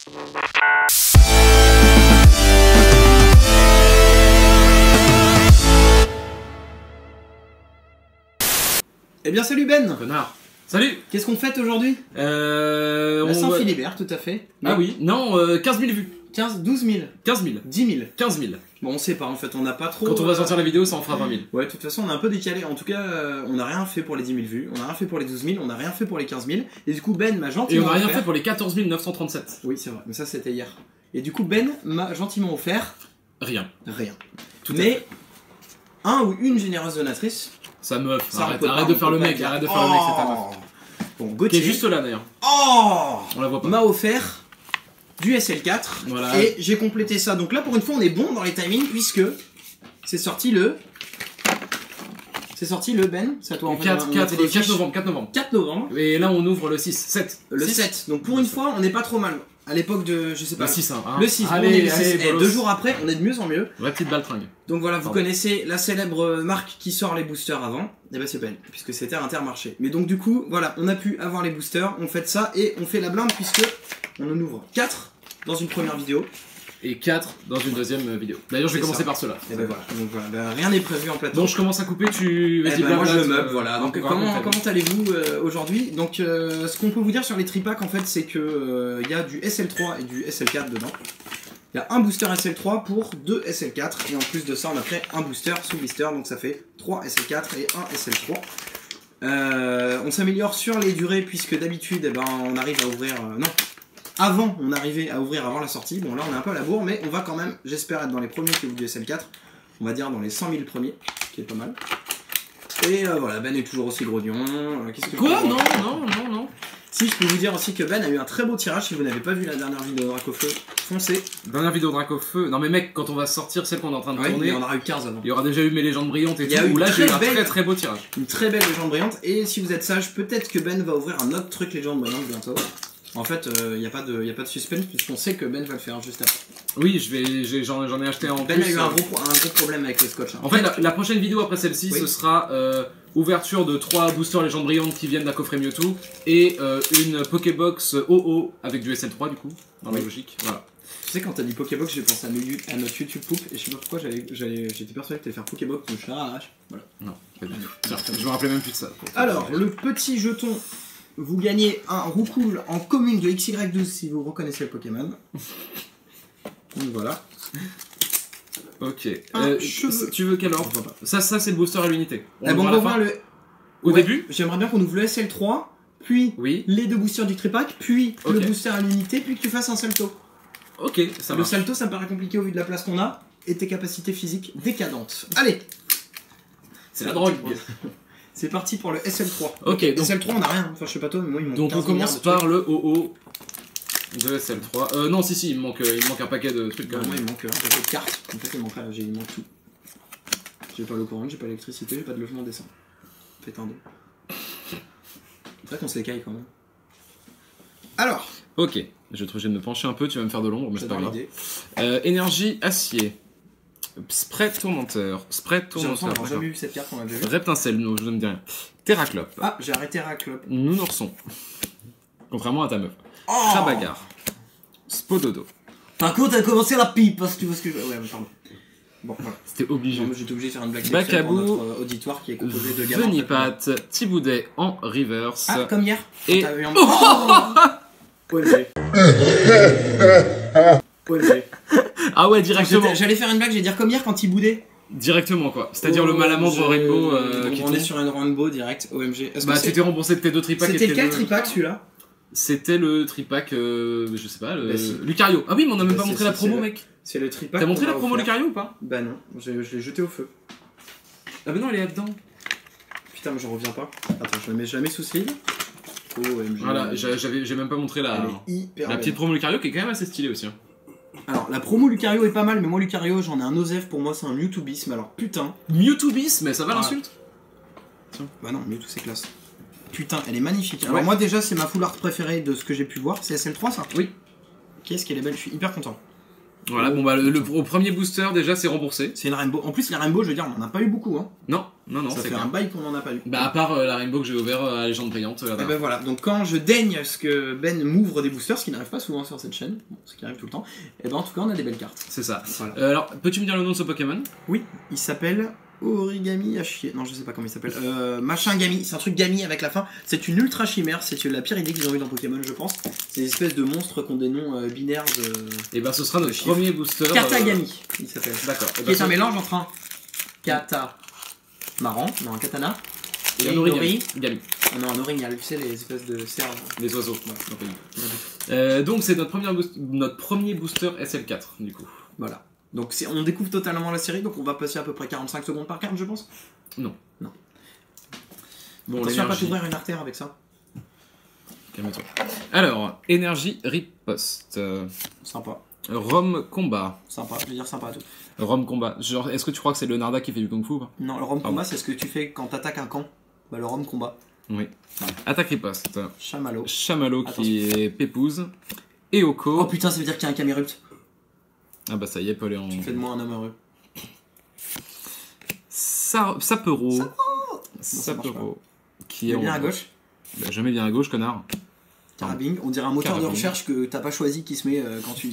Eh bien salut Ben. Connard. Salut. Qu'est-ce qu'on fête aujourd'hui? La Saint-Philibert, tout à fait. Ah oui, non, 15 000 vues. 12 000. 15 000. 10 000. 15 000. Bon, on sait pas, en fait, on n'a pas trop... Quand on va sortir la vidéo, ça en fera 20 000. Ouais, de toute façon, on a un peu décalé. En tout cas, on n'a rien fait pour les 10 000 vues, on n'a rien fait pour les 12 000, on n'a rien fait pour les 15 000. Et du coup, Ben m'a gentiment Et on n'a rien fait pour les 14 937. Oui, c'est vrai, mais ça, c'était hier. Et du coup, Ben m'a gentiment offert... Rien. Rien. Mais un ou une généreuse donatrice... Sa meuf, Ça, arrête de faire le mec, arrête de faire le mec, c'est ta meuf. Bon, Qui Gauthier... est juste là d'ailleurs. Oh, on la voit pas. M'a offert du SL4. Voilà. Et j'ai complété ça. Donc là, pour une fois, on est bon dans les timings puisque c'est sorti le... C'est sorti le Ben. C'est à toi en fait. 4 novembre, 4 novembre. 4 novembre. Et là, on ouvre le 6, 7. Le 7. Donc pour une fois, on n'est pas trop mal. À l'époque de... Je sais pas. Le 6, hein. Le 6. Allez, on est le 6. allez, Et 2 jours après, on est de mieux en mieux. Vraie petite baltringue. Donc voilà, vous Pardon. connaissez la célèbre marque qui sort les boosters avant. Et bah c'est pas elle, puisque c'était Intermarché. Mais donc du coup, voilà, on a pu avoir les boosters, on fait ça et on fait la blinde puisque on en ouvre 4 dans une première vidéo. Et 4 dans une deuxième vidéo. D'ailleurs, je vais commencer par cela. Et bah voilà, donc voilà, bah, rien n'est prévu en plateau. Donc je commence à couper, tu... Eh ben, moi je meuble, voilà. Donc on comment raconte allez-vous aujourd'hui? Donc ce qu'on peut vous dire sur les tripacks en fait, c'est que y a du SL3 et du SL4 dedans. Il y a un booster SL3 pour 2 SL4 et en plus de ça on a fait un booster sous blister, donc ça fait 3 SL4 et 1 SL3. On s'améliore sur les durées puisque d'habitude eh ben, on arrive à ouvrir... non, avant on arrivait à ouvrir avant la sortie, bon là on est un peu à la bourre mais on va quand même, j'espère être dans les premiers qui ouvrent du SL4, on va dire dans les 100 000 premiers, ce qui est pas mal. Et voilà, Ben est toujours aussi grognon. Qu'est-ce que Quoi? Non. Si, je peux vous dire aussi que Ben a eu un très beau tirage. Si vous n'avez pas vu la dernière vidéo de Dracofeu, foncez. Dernière vidéo de Dracofeu. Non mais mec, quand on va sortir celle qu'on est en train de tourner, il y en aura eu 15 avant. il y aura déjà eu mes légendes brillantes et Il y a tout, eu où là j'ai eu un très très beau tirage. Une très belle légende brillante. Et si vous êtes sage, peut-être que Ben va ouvrir un autre truc légende brillante bientôt. En fait, il n'y a pas de suspense puisqu'on sait que Ben va le faire juste après. Oui, j'en ai acheté un en Ben plus. a eu un gros problème avec le scotch. Hein. En fait, la prochaine vidéo après celle-ci, Oui. ce sera ouverture de 3 boosters légendes brillantes qui viennent d'un coffret Mewtwo et une Pokébox OO avec du SL3 du coup, dans la logique. Voilà. Tu sais, quand t'as dit Pokébox, j'ai pensé à notre YouTube Poup et je sais pas pourquoi j'étais persuadé que t'allais faire Pokébox, donc je suis voilà. Non, pas du tout. Tiens, je me rappelais même plus de ça. Alors, le petit jeton, vous gagnez un Roucoule en commune de XY12 si vous reconnaissez le Pokémon. Donc voilà. Ok. Un cheveu. Tu veux quel ordre? Ça c'est le booster à l'unité. On va voir le... Au début. J'aimerais bien qu'on ouvre le SL3, puis Oui. les 2 boosters du tripack, puis Ok. le booster à l'unité, puis que tu fasses un salto. Ok, ça Le marche. salto, ça me paraît compliqué au vu de la place qu'on a et tes capacités physiques décadentes. Allez, C'est la drogue. c'est parti pour le SL3. Ok, donc- SL3, on a rien. Enfin, je sais pas toi, mais moi, il me manque Donc 15 on commence milliards de par le OO de SL3. Non, si, il me manque un paquet de trucs quand trucs. même. Moi, il manque un paquet de cartes. En fait, il manque tout. J'ai pas le courant, j'ai pas l'électricité, j'ai pas de logement décent. Faites un 2. C'est vrai qu'on se les caille quand même. Alors, Ok, je vais être obligé de me pencher un peu, tu vas me faire de l'ombre, mais c'est pas j'adore grave. l'idée. Énergie acier. Spray tourmenteur. Spray J'ai l'impression tourmenteur. d'avoir jamais eu cette carte, on l'a déjà vu. Reptincelle, non, je ne me dis rien. Terraclope. Ah, j'ai arrêté Raclop. Nounourson. Contrairement à ta meuf. Oh, Crabagar. Spododo. par contre, t'as commencé la pipe, parce que tu vois ce que je veux. Ouais, pardon. Bon, voilà. C'était obligé. Non, mais j'étais obligé de faire une blague Bacabou. sexuelle pour notre auditoire qui est composé de gamins. Venipat. Thiboudet en reverse. Ah, comme hier. Et- T'as eu un... OMG. OMG. Ah ouais, directement. J'allais faire une blague, j'allais dire comme hier quand il boudait. Directement quoi. C'est-à-dire le malamandre Rainbow Donc qui on est tombe. sur une rainbow direct, OMG. Est-ce que Bah c'est- tu t'es remboursé de tes 2 tripacks. C'était et le tes 4 deux- tripack celui-là? C'était le tripack, je sais pas, Bah, si. Lucario. Ah oui, mais on a même Bah, pas montré la promo, c'est mec. C'est le tripack. T'as montré qu'on la va promo offert. Lucario ou pas? Bah non, je l'ai jeté au feu. Ah bah non, elle est là-dedans. Putain, mais j'en reviens pas. Attends, je la mets sous sleeve. OMG. Voilà, j'ai même pas montré la Elle est hyper belle. petite promo Lucario qui est quand même assez stylée aussi. Hein. Alors, la promo Lucario est pas mal, mais moi Lucario, j'en ai un Osef, pour moi c'est un Mewtwo Beast, mais alors putain. Mewtwo Beast, mais ça va Ah. l'insulte? Bah non, Mewtwo c'est classe. Putain, elle est magnifique. Alors Ouais. moi déjà, c'est ma full art préférée de ce que j'ai pu voir. C'est SL3 ça? Oui. Qu'est-ce qu'elle est belle, je suis hyper content. Voilà, bon bah au premier booster déjà c'est remboursé. C'est une Rainbow. En plus, les Rainbow, je veux dire, on en a pas eu beaucoup. Hein. Non, Ça c'est fait clair. un bail qu'on en a pas eu. Bah à part la Rainbow que j'ai ouvert à Légende Brillante. Et ben voilà, donc quand je daigne ce que Ben m'ouvre des boosters, ce qui n'arrive pas souvent sur cette chaîne, bon, ce qui arrive tout le temps, et ben en tout cas on a des belles cartes. C'est ça. Voilà. Alors, peux-tu me dire le nom de ce Pokémon? Oui, il s'appelle Origami à chier. Non, je sais pas comment il s'appelle. Machin Gami, c'est un truc Gami avec la fin. C'est une ultra chimère, c'est la pire idée qu'ils ont eu dans Pokémon, je pense. C'est des espèces de monstres qui ont des noms binaires de. Et bah ce sera notre chiffres. premier booster. Katagami, il s'appelle. D'accord. Qui est un mélange entre un kata marrant, non un katana, Et et un une Origami. ori. Gami. Ah non, un orignal, tu sais, les espèces de cerfs. Les oiseaux. Ouais, non, pas du tout. Donc c'est notre premier booster SL4 du coup. Voilà. Donc on découvre totalement la série, donc on va passer à peu près 45 secondes par carte, je pense. Non. Non. Bon, Attention à pas l'énergie. t'ouvrir une artère avec ça. Calme-toi. Alors, énergie riposte. Sympa. Rome combat. Sympa, je veux dire sympa à tout. Rome combat. Genre, est-ce que tu crois que c'est Leonarda qui fait du kung fu ou pas? Non, le Rome Ah combat, bon. c'est ce que tu fais quand t'attaques un camp. Bah, le Rome combat. Oui. Attaque riposte. Chamallow. Chamallow qui est Pépouze. Eoko. Oh putain, ça veut dire qu'il y a un Camerupt. Ah bah ça y est, Paul est en. Tu fais de moi un homme heureux. Sapero. ça marche Sapero. Qui Il est est bien en- à gauche. Bah, jamais bien à gauche, connard. Carabing. On dirait un moteur de Carabing. recherche que t'as pas choisi qui se met quand tu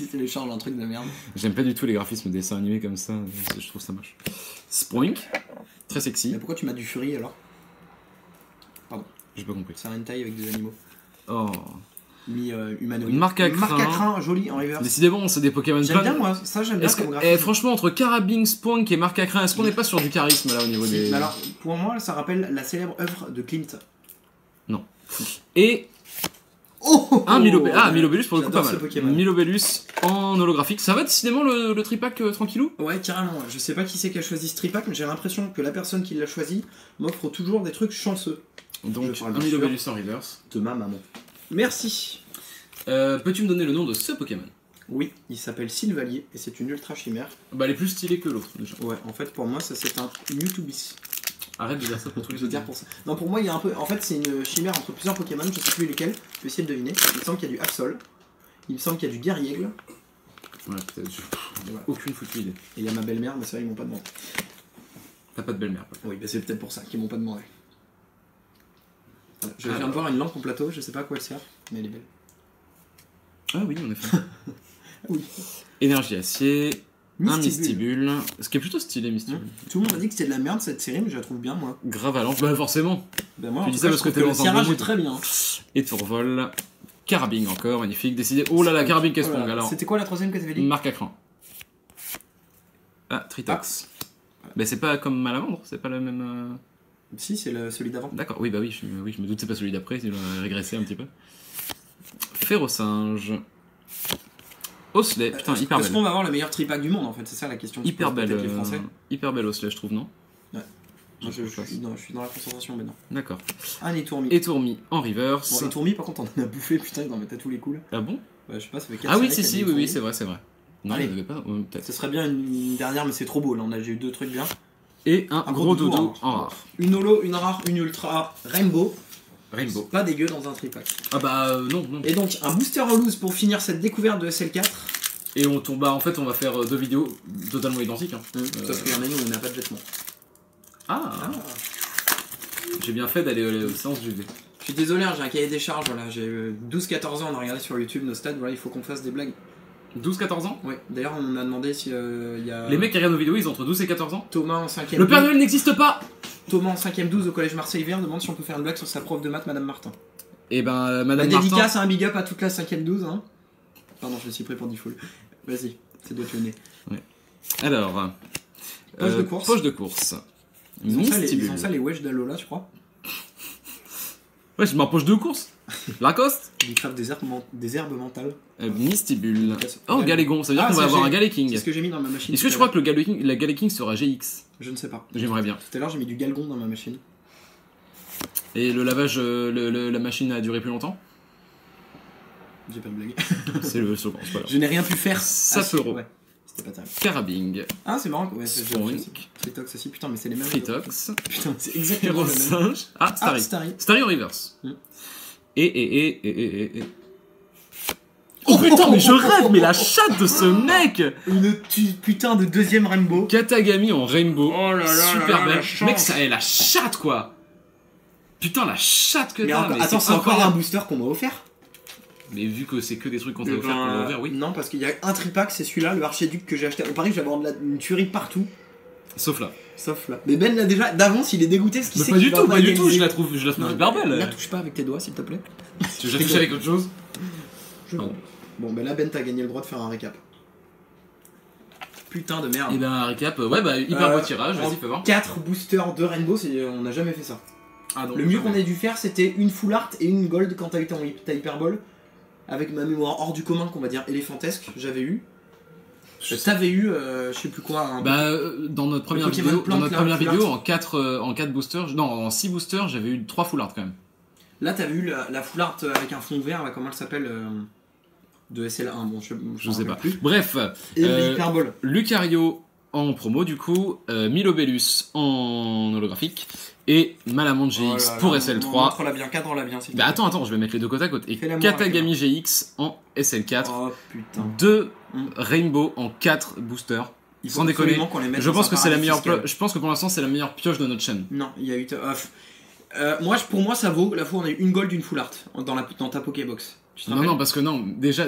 télécharges un truc de merde. J'aime pas du tout les graphismes dessins animés comme ça, je trouve ça moche. Spoink, très sexy, Mais pourquoi tu m'as du Fury alors? j'ai pas compris. C'est un hentai avec des animaux. Oh. Mi-humanoïde. Marque à crin. Joli en reverse. Décidément, c'est des Pokémon J'aime plein. bien moi, ça j'aime bien Est-ce que, comme graphisme. franchement, entre Carabing, Spoink et Marc à crin, est-ce qu'on n'est pas sur du charisme là au niveau des. Mais alors, pour moi, ça rappelle la célèbre œuvre de Klimt. Et Oh un Milobellus. Ah, Milobellus pour le coup pas J'adore ce mal. Pokémon. Milobellus en holographique. Ça va décidément le tripack tranquillou? Ouais, carrément. Je sais pas qui c'est qui a choisi ce tripack, mais j'ai l'impression que la personne qui l'a choisi m'offre toujours des trucs chanceux. Donc, Je parle un bien Milobellus en reverse. De ma maman. Merci. Peux-tu me donner le nom de ce Pokémon? Oui, il s'appelle Sylvalier et c'est une ultra chimère. Bah, elle est plus stylée que l'autre déjà. Ouais, en fait, pour moi, ça c'est un Mewtwo-bis. Arrête de dire ça pour tous Je les veux dire pour ça. Non, pour moi, il y a un peu. En fait, c'est une chimère entre plusieurs Pokémon, je sais plus lesquels. Je vais essayer de deviner. Il me semble qu'il y a du Absol. Il me semble qu'il y a du Guerriègle. Ouais, peut-être. Voilà. Aucune foutue idée. Et il y a ma belle-mère, mais ça, ils m'ont pas demandé. T'as pas de belle-mère. Oui, bah c'est peut-être pour ça qu'ils m'ont pas demandé. Voilà. Je viens Alors. de voir une lampe en plateau, je sais pas à quoi elle sert, mais elle est belle. Ah oui, en effet. Oui. Énergie acier, un Mystibule. Mystibule, ce qui est plutôt stylé Mystibule. Tout le monde a dit que c'était de la merde cette série, mais je la trouve bien moi. Gravalanche, bah forcément. Ben moi, Tu en dis tout ça cas, parce je que trouve t'es le dans un tirage bon est mood. très bien. Et Tourvol, Carabing encore, magnifique, décidé. Oh là là, Carabing qu'est-ce Voilà. alors. C'était quoi la troisième que t'avais dit? Marque à cran. Ah, Tritox. Mais c'est pas comme Malamandre, c'est pas le même. Si, c'est celui d'avant. D'accord, oui, bah oui, je me doute, c'est pas celui d'après, il a régressé un petit peu. Férocinge. Osley, putain, hyper Est-ce belle. qu'on va avoir le meilleur tripack du monde en fait? C'est ça la question. que se Hyper posent belle. peut-être les Français. Hyper belle Osley, je trouve, non? Moi, je suis dans la concentration maintenant. D'accord. Un étourmi. Étourmi en reverse. Bon, étourmi, par contre, on en a bouffé, putain, ils en mettaient à tous les coups là. Ah bon? Ouais, je sais pas, ça fait 4 Ah oui, si, oui, c'est vrai, c'est vrai. Non, Allez. il n'y avait pas, peut-être. Ce serait bien une dernière, mais c'est trop beau là. On a j'ai eu deux trucs bien. Et un gros doudou en en rare. Une holo, une rare, une ultra, rainbow. Rainbow. C'est pas dégueu dans un tripack. Ah bah non. Et donc un booster en loose pour finir cette découverte de SL4. Et on tombe, bah en fait on va faire deux vidéos totalement identiques. Hein. Sauf qu'il y en a une où on n'a pas de vêtements. Ah, j'ai bien fait d'aller aux séances du V. Je suis désolé, hein, j'ai un cahier des charges. Voilà, j'ai 12-14 ans, on a regardé sur YouTube nos stats. Voilà, il faut qu'on fasse des blagues. 12-14 ans. Ouais. D'ailleurs, on a demandé si il y a Les mecs qui regardent nos vidéos, ils ont entre 12 et 14 ans. Thomas en 5ème. Le Père Noël n'existe pas. Thomas en 5ème 12 au collège Marseille Vert demande si on peut faire une blague sur sa prof de maths, Madame Martin. Et ben La Madame Martin. dédicace, un big up à toute la 5ème 12. Hein. Pardon, je me suis pris pour default. Vas-y, c'est doit te le nez. Alors. Poche de course. Poche de course. Ils ont ça, Mystibule. les wesh d'Alola, je crois. Ouais, je m'en poche de course. Lacoste. Ils cravent des herbes mentales. Mystibule. Oh, Ouais. Galégon, ça veut dire Ah, qu'on va c'est avoir G- un Galéking. C'est ce que j'ai mis dans ma machine. Est-ce que tout tu à crois que la Galéking sera GX? l'heure. Je ne sais pas. J'aimerais bien. Tout à l'heure, j'ai mis du galgon dans ma machine. Et le lavage, la machine a duré plus longtemps? J'ai pas de blague. C'est le second, c'est pas grave. Je n'ai rien pu faire. Sapero. Ouais, c'était pas terrible. Carabing. Ah, c'est marrant. Ouais, c'est Spoink. Fritox aussi. Putain, mais c'est les mêmes. Fritox. Putain, c'est exactement le même. Férocinge. Ah, Ah, Starry. Starry. Starry en reverse. Mm. Et. Oh putain, mais je rêve, mais la chatte de ce mec. Une putain de deuxième Rainbow. Katagami en rainbow. Oh là là Super là là, belle. la chance. Mec, ça est la chatte quoi. Putain, la chatte que Mais t'as. encore- attends, c'est encore un booster qu'on m'a offert. Mais vu que c'est que des trucs qu'on t'a Eh offert, ben, qu'on m'a offert, oui. Non, parce qu'il y a un tripack, c'est celui-là, le archiduc que j'ai acheté. Au Paris, je vais avoir une tuerie partout. Sauf là. Sauf là. Mais Ben, là, déjà, d'avance, il est dégoûté parce qu'il Mais sait pas qu'il du va tout, pas du tout. organiser. Je la trouve super La belle. touche pas avec tes doigts, s'il te plaît. Tu veux touché avec autre chose? Bon, ben là, Ben, t'as gagné le droit de faire un récap. Putain de merde. Et ben, un récap, ouais, bah, hyper beau tirage, vas-y, fais voir. 4 boosters de Rainbow, on n'a jamais fait ça. Ah, non, Le mieux qu'on ait dû faire, c'était une full art et une gold quand t'as été en Hyperball. Avec ma mémoire hors du commun, qu'on va dire éléphantesque, j'avais eu. T'avais eu, je sais plus quoi. Un... Bah, dans notre première Pokémon vidéo, Plante, là, full en art. 4 boosters, non, en 6 boosters, j'avais eu 3 full art quand même. Là, t'avais eu la full art avec un fond vert, là, comment elle s'appelle de SL1, bon, je Je sais pas. plus. Bref, Et Hyperball. Lucario en promo du coup, Milobellus en holographique et Malamont GX Oh là pour là, SL3. Montre-la bien, cadre-la bien. Bah attends, je vais mettre les deux côte à côte. Et Fais-la moi, Katagami GX en SL4. Oh putain. 2 Mm. Rainbow en 4 boosters. Il faut Sans déconner. absolument qu'on les mette Je dans pense un que c'est la paradis meilleure fiscal. je pense que pour l'instant c'est la meilleure pioche de notre chaîne. Non, il y a eu. Moi, pour moi, ça vaut. La fois, on a eu une gold, une full art dans ta Pokébox. Tu te Non, rappelles non, parce que non, déjà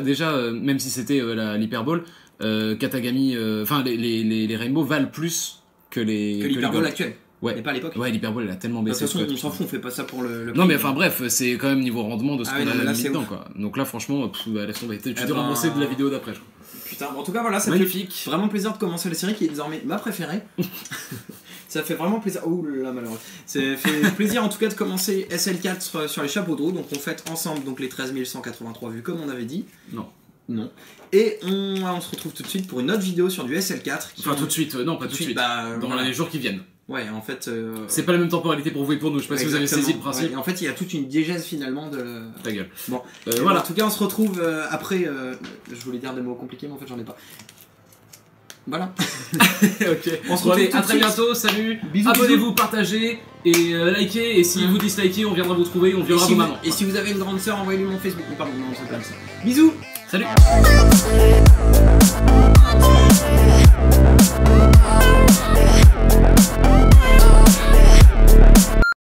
même si c'était l'Hyperball, Katagami, enfin les Rainbow valent plus que les Que l'Hyperball Gold. actuel. Ouais. Mais pas à l'époque. Ouais, l'Hyperball elle a tellement De toute baissé. façon, ce on s'en fout, on fait pas ça pour le. Non, mais enfin bref, c'est quand même niveau rendement de ce Ah qu'on oui, non, a mais là, mis c'est dedans ouf. quoi. Donc là, franchement, bah, laisse tomber. Tu t'es ben, remboursé de la vidéo d'après, je crois. Putain, bon, en tout cas, voilà, ça Magnifique. fait vraiment plaisir de commencer la série qui est désormais ma préférée. Ça fait vraiment plaisir. Oh là, malheureux. Ça fait plaisir en tout cas de commencer SL4 sur les chapeaux de roue. Donc on fête ensemble donc les 13 183 vues comme on avait dit. Non. Non. Et on se retrouve tout de suite pour une autre vidéo sur du SL4. Enfin, tout de suite, non, pas tout de suite. Bah, Dans voilà. les jours qui viennent. Ouais, en fait. C'est pas la même temporalité pour vous et pour nous, je sais pas si vous avez saisi le principe. Ouais, et en fait, il y a toute une diégèse finalement de. Ta gueule. Bon. Voilà. En tout cas, on se retrouve après. Je voulais dire des mots compliqués, mais en fait, j'en ai pas. Voilà. Ok. On se Bon, allez, retrouve tout à de très suite. bientôt, salut. Bisous, Abonnez-vous, partagez et likez. Et si vous dislikez, on viendra vous trouver, on viendra vos mamans. Et si vous avez une grande sœur, envoyez-lui mon Facebook. Pardon, non, c'est pas ça. Bisous. Salut.